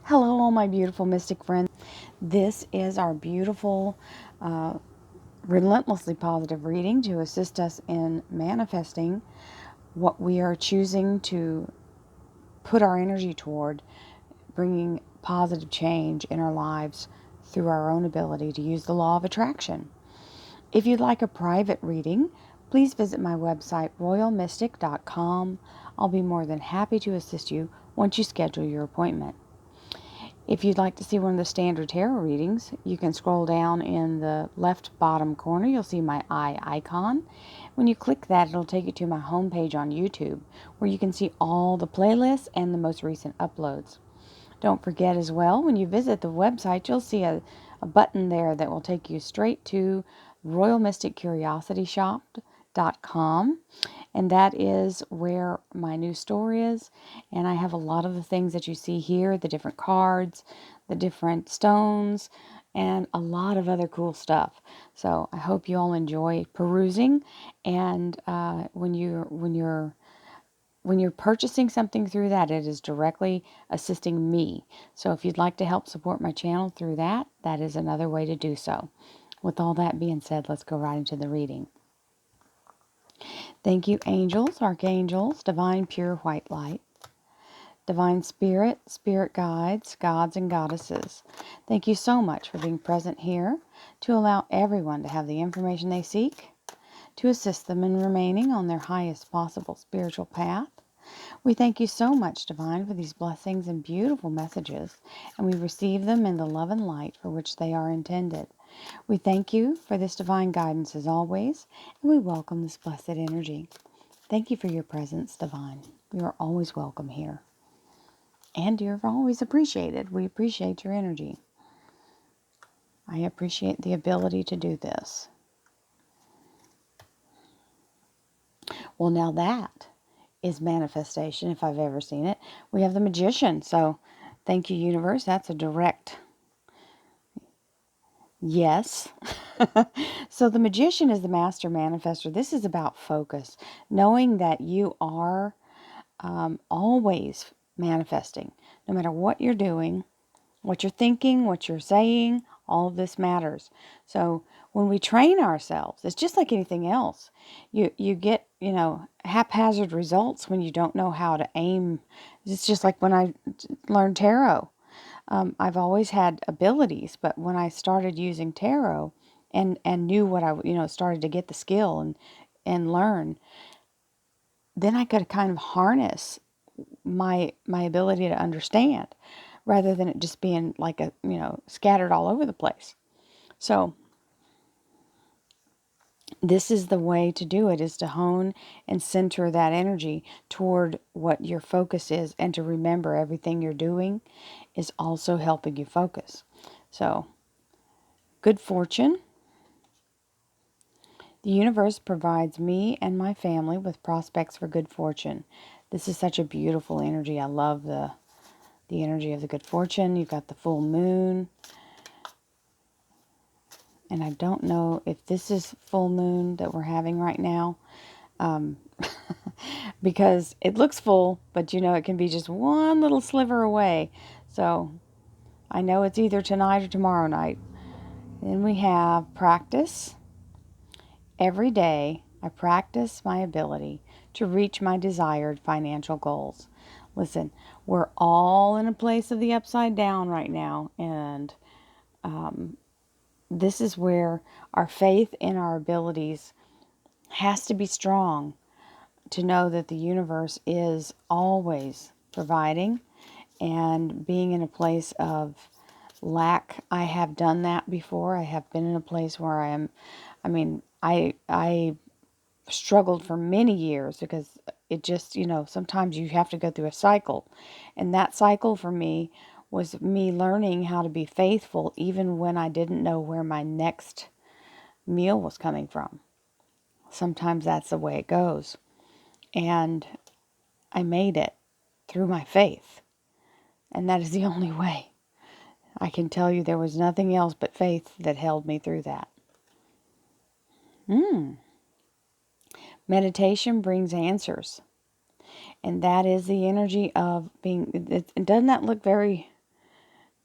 Hello, all my beautiful mystic friends. This is our beautiful, relentlessly positive reading to assist us in manifesting what we are choosing to put our energy toward, bringing positive change in our lives through our own ability to use the law of attraction. If you'd like a private reading, please visit my website, royalmystic.com. I'll be more than happy to assist you once you schedule your appointment. If you'd like to see one of the standard tarot readings, you can scroll down in the left bottom corner. You'll see my eye icon. When you click that, it'll take you to my homepage on YouTube, where you can see all the playlists and the most recent uploads. Don't forget as well, when you visit the website, you'll see a button there that will take you straight to royalmysticcuriosity.shop.com, and that is where my new store is. And I have a lot of the things that you see here, the different cards, the different stones, and a lot of other cool stuff. So I hope you all enjoy perusing. And when you're purchasing something through that, it is directly assisting me. So if you'd like to help support my channel through that, that is another way to do so. With all that being said, let's go right into the reading. Thank you, angels, archangels, divine pure white light, divine spirit, spirit guides, gods and goddesses. Thank you so much for being present here to allow everyone to have the information they seek, to assist them in remaining on their highest possible spiritual path. We thank you so much, Divine, for these blessings and beautiful messages, and we receive them in the love and light for which they are intended. We thank you for this divine guidance as always, and we welcome this blessed energy. Thank you for your presence, Divine. You are always welcome here. And you're always appreciated. We appreciate your energy. I appreciate the ability to do this. Well, now that is manifestation, if I've ever seen it. We have the Magician, so thank you, universe. That's a direct yes. So the Magician is the master manifester. This is about focus, knowing that you are always manifesting, no matter what you're doing, what you're thinking, what you're saying. All of this matters. So when we train ourselves, it's just like anything else. You get, haphazard results when you don't know how to aim. It's just like when I learned tarot. I've always had abilities, but when I started using tarot and knew what started to get the skill and learn, then I could kind of harness my ability to understand, rather than it just being like scattered all over the place. So this is the way to do it, is to hone and center that energy toward what your focus is, and to remember everything you're doing is also helping you focus. So, good fortune. The universe provides me and my family with prospects for good fortune. This is such a beautiful energy. I love the energy of the good fortune. You've got the full moon. And I don't know if this is full moon that we're having right now. Because it looks full, but it can be just one little sliver away. So I know it's either tonight or tomorrow night. Then we have practice. Every day I practice my ability to reach my desired financial goals. Listen, we're all in a place of the upside down right now, and this is where our faith in our abilities has to be strong, to know that the universe is always providing. And being in a place of lack, I have done that before. I have been in a place where I struggled for many years, because it just, sometimes you have to go through a cycle. And that cycle for me was me learning how to be faithful even when I didn't know where my next meal was coming from. Sometimes that's the way it goes. And I made it through my faith. And that is the only way. I can tell you there was nothing else but faith that held me through that. Meditation brings answers. And that is the energy of being, doesn't that look very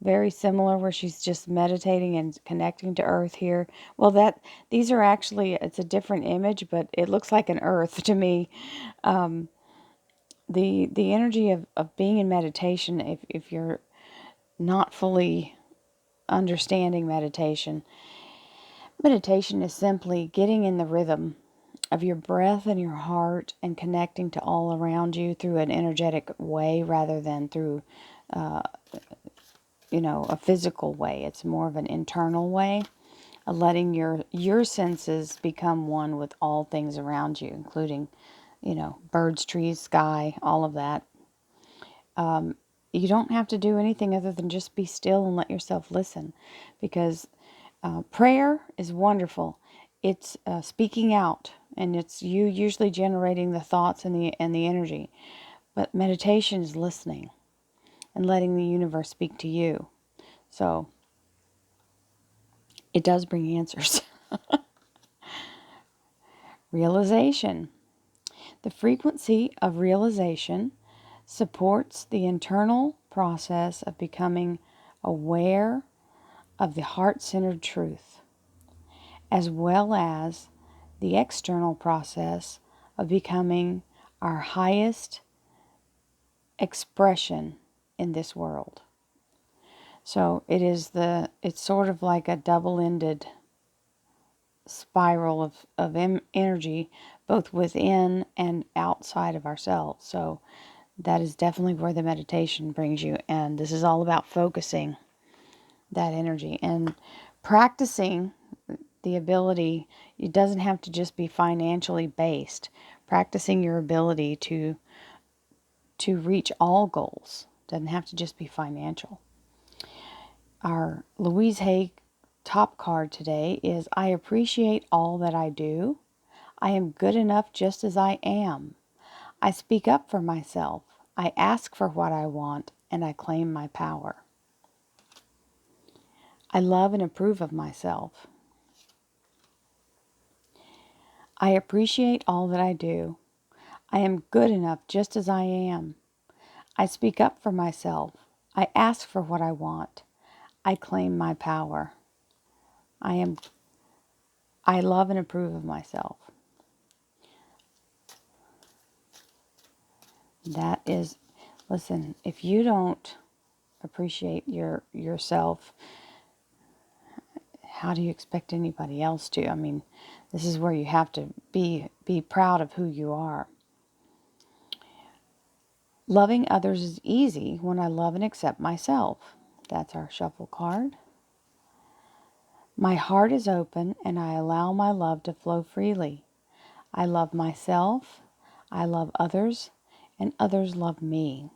very similar where she's just meditating and connecting to earth here. Well, these are actually, it's a different image, but it looks like an earth to me. The energy of being in meditation, if you're not fully understanding meditation, meditation is simply getting in the rhythm of your breath and your heart and connecting to all around you through an energetic way rather than through a physical way. It's more of an internal way of letting your senses become one with all things around you, including, birds, trees, sky, all of that. You don't have to do anything other than just be still and let yourself listen, because prayer is wonderful. It's speaking out, and it's you usually generating the thoughts and the energy. But meditation is listening and letting the universe speak to you. So it does bring answers. Realization. The frequency of realization supports the internal process of becoming aware of the heart-centered truth, as well as the external process of becoming our highest expression in this world. So it's sort of like a double-ended spiral of energy, both within and outside of ourselves. So that is definitely where the meditation brings you. And this is all about focusing that energy and practicing the ability. It doesn't have to just be financially based. Practicing your ability to reach all goals doesn't have to just be financial. Our Louise Hay top card today is, I appreciate all that I do. I am good enough just as I am. I speak up for myself. I ask for what I want, and I claim my power. I love and approve of myself. I appreciate all that I do. I am good enough just as I am. I speak up for myself. I ask for what I want. I claim my power. I love and approve of myself. That is, listen, if you don't appreciate yourself, how do you expect anybody else to? I mean, this is where you have to be proud of who you are. Loving others is easy when I love and accept myself. That's our shuffle card. My heart is open and I allow my love to flow freely. I love myself, I love others, and others love me.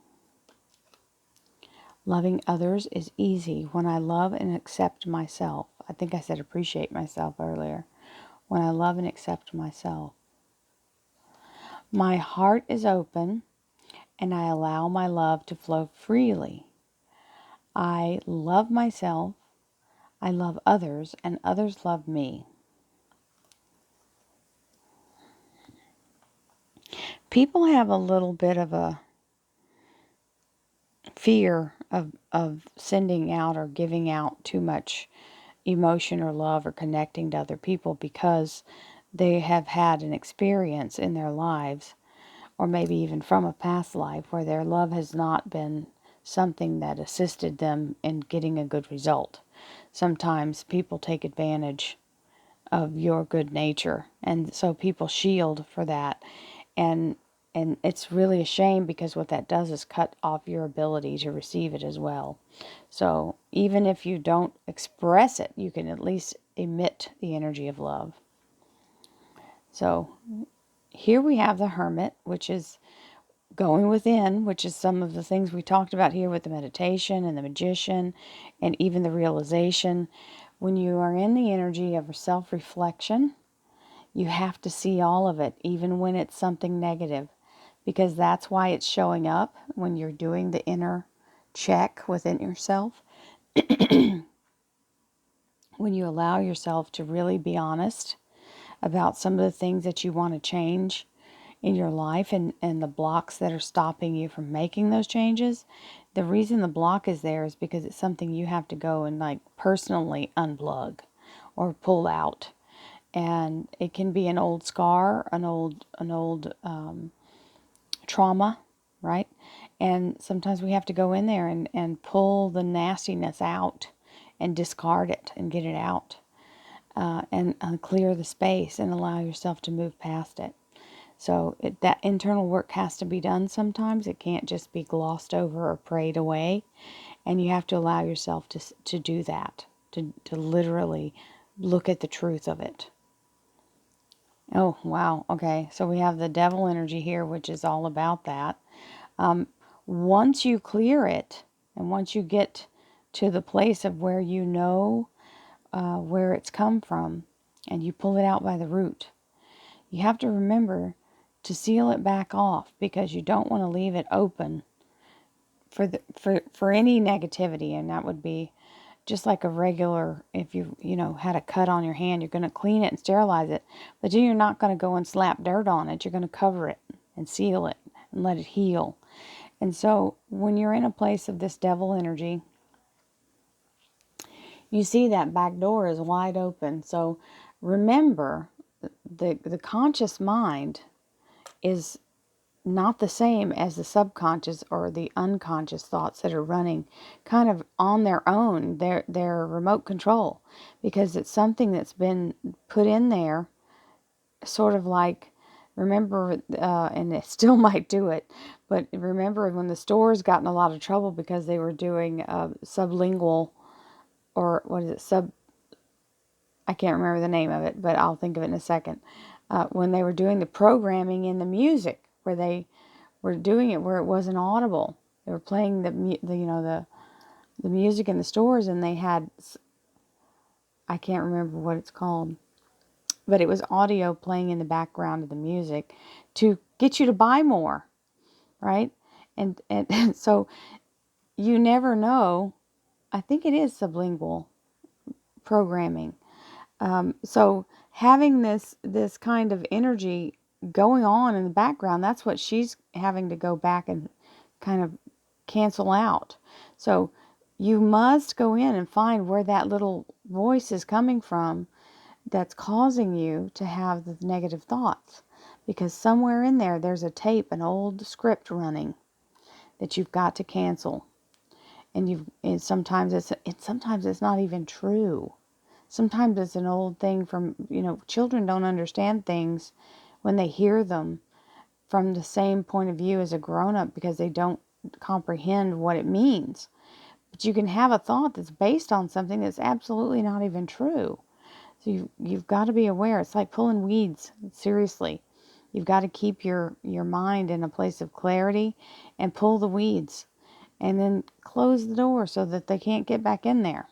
Loving others is easy when I love and accept myself. I think I said appreciate myself earlier. When I love and accept myself. My heart is open and I allow my love to flow freely. I love myself, I love others, and others love me. People have a little bit of a fear of sending out or giving out too much emotion or love or connecting to other people because they have had an experience in their lives, or maybe even from a past life, where their love has not been something that assisted them in getting a good result. Sometimes people take advantage of your good nature, and so people shield for that, and it's really a shame, because what that does is cut off your ability to receive it as well. So even if you don't express it, you can at least emit the energy of love. So here we have the Hermit, which is going within, which is some of the things we talked about here with the meditation and the Magician and even the realization. When you are in the energy of self-reflection, you have to see all of it, even when it's something negative, because that's why it's showing up when you're doing the inner check within yourself. When you allow yourself to really be honest about some of the things that you want to change in your life, and the blocks that are stopping you from making those changes, the reason the block is there is because it's something you have to go and like personally unplug or pull out. And it can be an old scar, an old trauma, right? And sometimes we have to go in there and pull the nastiness out and discard it and get it out, and clear the space and allow yourself to move past it. So that internal work has to be done sometimes. It can't just be glossed over or prayed away. And you have to allow yourself to do that, to literally look at the truth of it. Oh, wow. Okay. So we have the devil energy here, which is all about that. Once you clear it, and once you get to the place of where you know where it's come from, and you pull it out by the root, you have to remember to seal it back off, because you don't want to leave it open for any negativity. And that would be just like a regular, if you had a cut on your hand, you're going to clean it and sterilize it, but then you're not going to go and slap dirt on it. You're going to cover it and seal it and let it heal. And so when you're in a place of this devil energy, you see that back door is wide open. So remember, the conscious mind is not the same as the subconscious or the unconscious thoughts that are running kind of on their own. They're remote control, because it's something that's been put in there, sort of like, remember, and it still might do it, but remember when the stores got in a lot of trouble because they were doing sublingual, or what is it, I can't remember the name of it, but I'll think of it in a second. When they were doing the programming in the music, where they were doing it where it wasn't audible. They were playing the music in the stores, and they had, I can't remember what it's called, but it was audio playing in the background of the music to get you to buy more, right? And so you never know. I think it is sublingual programming. So having this kind of energy going on in the background, that's what she's having to go back and kind of cancel out. So you must go in and find where that little voice is coming from that's causing you to have the negative thoughts. Because somewhere in there, there's a tape, an old script running that you've got to cancel. And sometimes it's not even true. Sometimes it's an old thing from, children don't understand things when they hear them from the same point of view as a grown-up, because they don't comprehend what it means. But you can have a thought that's based on something that's absolutely not even true. So you've got to be aware. It's like pulling weeds, seriously. You've got to keep your mind in a place of clarity and pull the weeds, and then close the door so that they can't get back in there.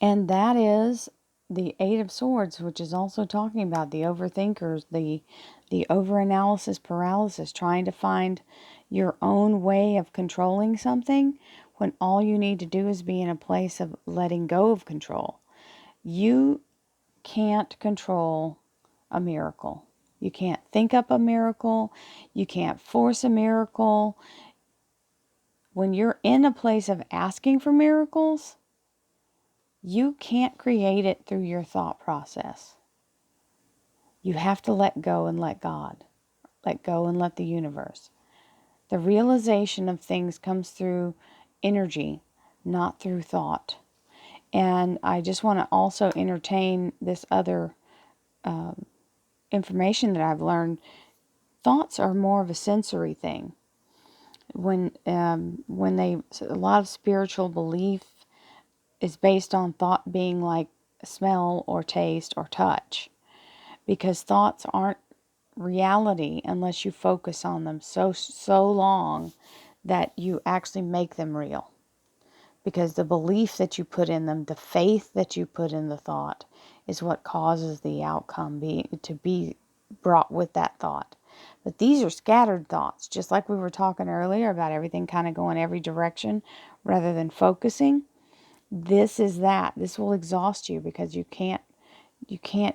And that is the Eight of Swords, which is also talking about the overthinkers, the overanalysis paralysis, trying to find your own way of controlling something when all you need to do is be in a place of letting go of control. You can't control a miracle. You can't think up a miracle. You can't force a miracle. When you're in a place of asking for miracles, you can't create it through your thought process. You have to let go and let God. Let go and let the universe. The realization of things comes through energy, not through thought. And I just want to also entertain this other information that I've learned. Thoughts are more of a sensory thing. When a lot of spiritual belief is based on thought being like smell or taste or touch, because thoughts aren't reality unless you focus on them so long that you actually make them real. Because the belief that you put in them, the faith that you put in the thought, is what causes the outcome to be brought with that thought. But these are scattered thoughts, just like we were talking earlier about everything kind of going every direction rather than focusing. This is that. This will exhaust you, because you can't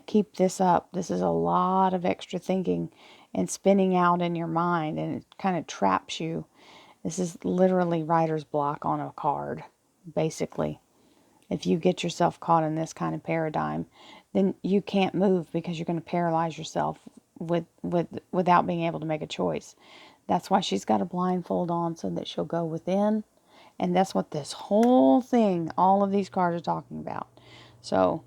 keep this up. This is a lot of extra thinking and spinning out in your mind, and it kind of traps you. This is literally writer's block on a card, basically. If you get yourself caught in this kind of paradigm, then you can't move because you're going to paralyze yourself without being able to make a choice. That's why she's got a blindfold on, so that she'll go within. And that's what this whole thing, all of these cards are talking about. So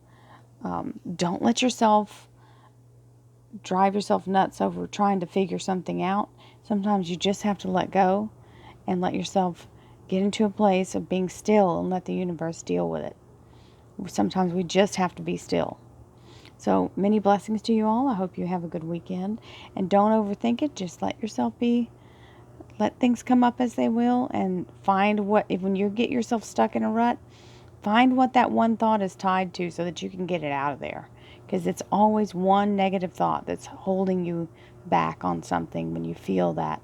don't let yourself drive yourself nuts over trying to figure something out. Sometimes you just have to let go and let yourself get into a place of being still and let the universe deal with it. Sometimes we just have to be still. So many blessings to you all. I hope you have a good weekend. And don't overthink it. Just let yourself be. Let things come up as they will, and find when you get yourself stuck in a rut, find what that one thought is tied to so that you can get it out of there. Because it's always one negative thought that's holding you back on something when you feel that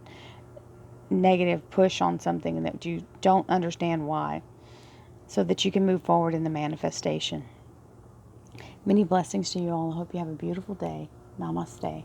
negative push on something and that you don't understand why, so that you can move forward in the manifestation. Many blessings to you all. I hope you have a beautiful day. Namaste.